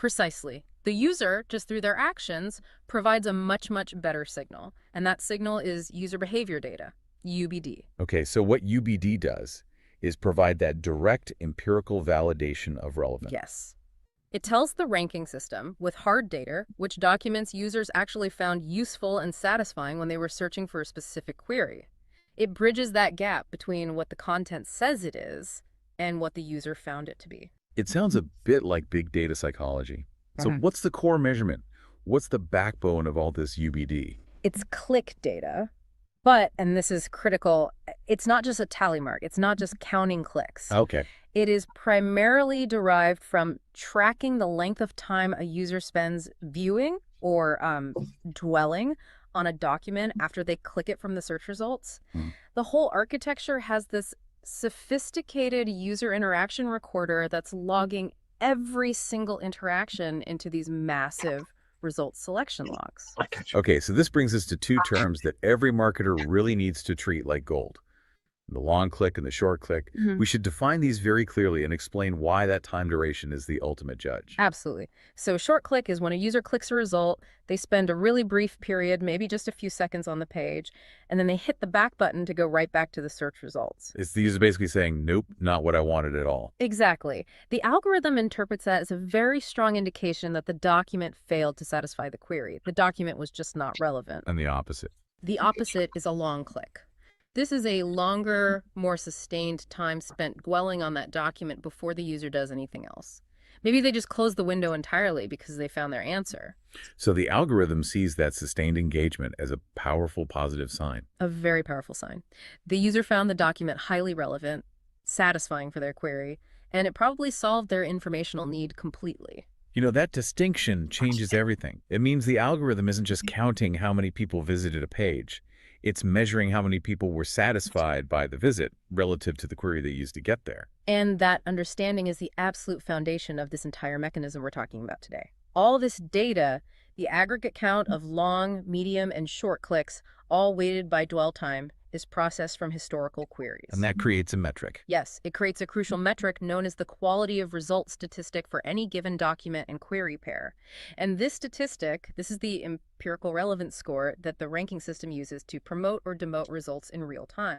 Precisely. The user, just through their actions, provides a much, much better signal. And that signal is user behavior data, UBD. Okay, so what UBD does is provide that direct empirical validation of relevance. Yes. It tells the ranking system, with hard data, which documents users actually found useful and satisfying when they were searching for a specific query. It bridges that gap between what the content says it is and what the user found it to be. It sounds a bit like big data psychology. So Mhm. what's the core measurement? What's the backbone of all this UBD? It's click data, but, and this is critical, it's not just a tally mark. It's not just counting clicks. Okay. It is primarily derived from tracking the length of time a user spends viewing or dwelling on a document after they click it from the search results. Hmm. The whole architecture has this sophisticated user interaction recorder that's logging every single interaction into these massive result selection logs. Okay, so this brings us to two terms that every marketer really needs to treat like gold. The long click and the short click. Mhm. We should define these very clearly and explain why that time duration is the ultimate judge. Absolutely. So short click is when a user clicks a result, they spend a really brief period, maybe just a few seconds on the page, and then they hit the back button to go right back to the search results. It's the user basically saying, nope, not what I wanted at all. Exactly. The algorithm interprets that as a very strong indication that the document failed to satisfy the query. The document was just not relevant. And the opposite. The opposite is a long click. This is a longer, more sustained time spent dwelling on that document before the user does anything else. Maybe they just close the window entirely because they found their answer. So the algorithm sees that sustained engagement as a powerful positive sign. A very powerful sign. The user found the document highly relevant, satisfying for their query, and it probably solved their informational need completely. You know, that distinction changes everything. It means the algorithm isn't just counting how many people visited a page. It's measuring how many people were satisfied by the visit relative to the query they used to get there. And that understanding is the absolute foundation of this entire mechanism we're talking about today. All this data, the aggregate count of long, medium, and short clicks, all weighted by dwell time, is processed from historical queries. And that creates a metric. Yes, it creates a crucial metric known as the quality of results statistic for any given document and query pair. And this statistic, this is the empirical relevance score that the ranking system uses to promote or demote results in real time.